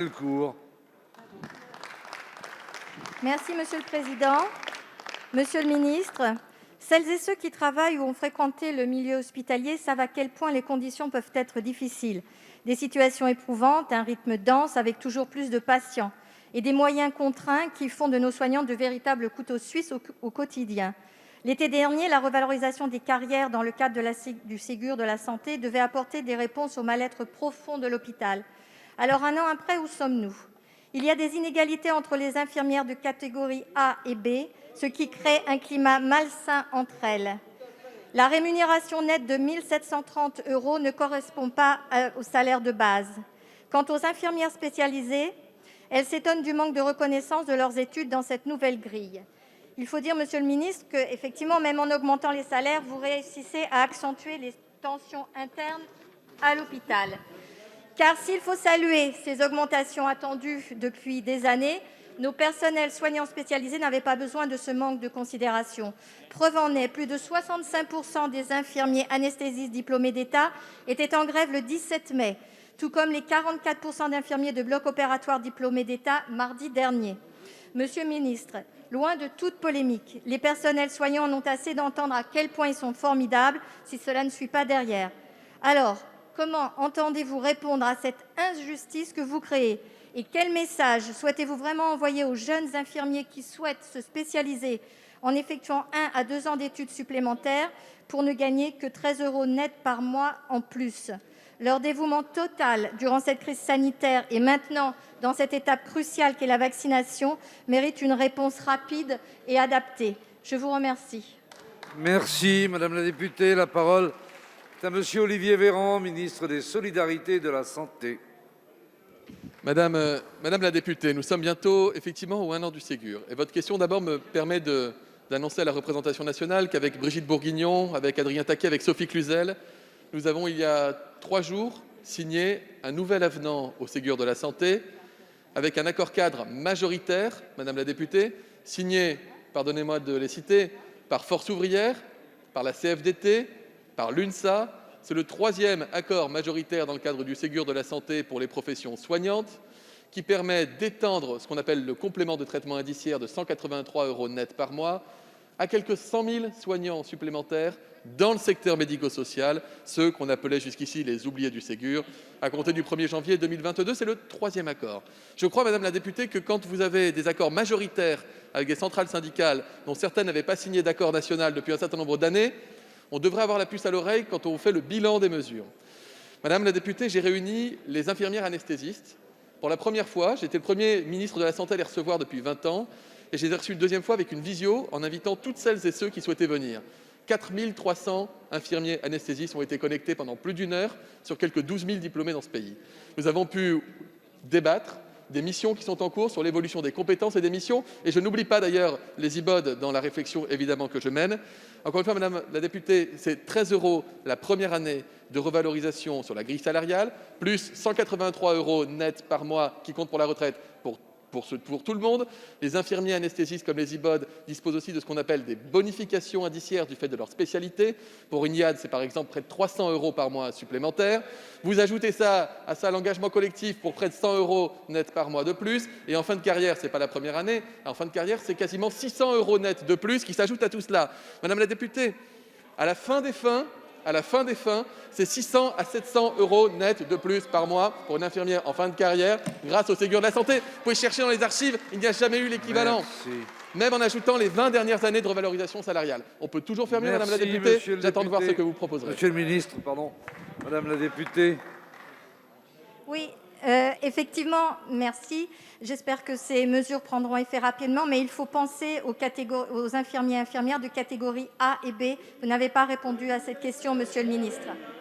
Delcourt. Merci Monsieur le Président. Monsieur le ministre, celles et ceux qui travaillent ou ont fréquenté le milieu hospitalier savent à quel point les conditions peuvent être difficiles. Des situations éprouvantes, un rythme dense avec toujours plus de patients et des moyens contraints qui font de nos soignants de véritables couteaux suisses au quotidien. L'été dernier, la revalorisation des carrières dans le cadre du Ségur de la santé devait apporter des réponses au mal-être profond de l'hôpital. Alors, un an après, où sommes-nous ? Il y a des inégalités entre les infirmières de catégorie A et B, ce qui crée un climat malsain entre elles. La rémunération nette de 1 730 € ne correspond pas au salaire de base. Quant aux infirmières spécialisées, elles s'étonnent du manque de reconnaissance de leurs études dans cette nouvelle grille. Il faut dire, monsieur le ministre, qu'effectivement, même en augmentant les salaires, vous réussissez à accentuer les tensions internes à l'hôpital. Car s'il faut saluer ces augmentations attendues depuis des années, nos personnels soignants spécialisés n'avaient pas besoin de ce manque de considération. Preuve en est, plus de 65% des infirmiers anesthésistes diplômés d'État étaient en grève le 17 mai, tout comme les 44% d'infirmiers de bloc opératoire diplômés d'État mardi dernier. Monsieur le ministre, loin de toute polémique, les personnels soignants en ont assez d'entendre à quel point ils sont formidables si cela ne suit pas derrière. Alors, comment entendez-vous répondre à cette injustice que vous créez ? Et quel message souhaitez-vous vraiment envoyer aux jeunes infirmiers qui souhaitent se spécialiser en effectuant 1 à 2 ans d'études supplémentaires pour ne gagner que 13 € net par mois en plus ? Leur dévouement total durant cette crise sanitaire et maintenant dans cette étape cruciale qu'est la vaccination mérite une réponse rapide et adaptée. Je vous remercie. Merci, madame la députée. La parole est à monsieur Olivier Véran, ministre des Solidarités et de la Santé. Madame la députée, nous sommes bientôt effectivement au 1 an du Ségur. Et votre question d'abord me permet d'annoncer à la représentation nationale qu'avec Brigitte Bourguignon, avec Adrien Taquet, avec Sophie Cluzel, nous avons il y a 3 jours signé un nouvel avenant au Ségur de la santé avec un accord cadre majoritaire, madame la députée, signé, pardonnez-moi de les citer, par Force ouvrière, par la CFDT, par l'UNSA. C'est le 3e accord majoritaire dans le cadre du Ségur de la santé pour les professions soignantes qui permet d'étendre ce qu'on appelle le complément de traitement indiciaire de 183 € net par mois à quelques 100 000 soignants supplémentaires dans le secteur médico-social, ceux qu'on appelait jusqu'ici les oubliés du Ségur, à compter du 1er janvier 2022. C'est le 3e accord. Je crois, madame la députée, que quand vous avez des accords majoritaires avec des centrales syndicales dont certaines n'avaient pas signé d'accord national depuis un certain nombre d'années, on devrait avoir la puce à l'oreille quand on fait le bilan des mesures. Madame la députée, j'ai réuni les infirmières anesthésistes. Pour la première fois, j'étais le premier ministre de la Santé à les recevoir depuis 20 ans, et je les ai reçus une deuxième fois avec une visio en invitant toutes celles et ceux qui souhaitaient venir. 4 300 infirmiers anesthésistes ont été connectés pendant plus d'1 heure sur quelques 12 000 diplômés dans ce pays. Nous avons pu débattre des missions qui sont en cours, sur l'évolution des compétences et des missions. Et je n'oublie pas d'ailleurs les IBOD dans la réflexion évidemment que je mène. Encore une fois, madame la députée, c'est 13 € la première année de revalorisation sur la grille salariale, plus 183 € net par mois qui comptent pour la retraite pour tout le monde. Les infirmiers anesthésistes comme les IBOD disposent aussi de ce qu'on appelle des bonifications indiciaires du fait de leur spécialité. Pour une IAD, c'est par exemple près de 300 € par mois supplémentaires. Vous ajoutez à ça l'engagement collectif pour près de 100 € net par mois de plus. Et en fin de carrière, ce n'est pas la première année, en fin de carrière, c'est quasiment 600 € net de plus qui s'ajoutent à tout cela. Madame la députée, à la fin des fins, c'est 600 à 700 € net de plus par mois pour une infirmière en fin de carrière grâce au Ségur de la santé. Vous pouvez chercher dans les archives, il n'y a jamais eu l'équivalent. Même en ajoutant les 20 dernières années de revalorisation salariale. On peut toujours faire mieux, madame la députée. J'attends de voir ce que vous proposerez. Monsieur le ministre, pardon. Madame la députée. Oui, effectivement, merci. J'espère que ces mesures prendront effet rapidement, mais il faut penser aux infirmiers et infirmières de catégorie A et B. Vous n'avez pas répondu à cette question, monsieur le ministre.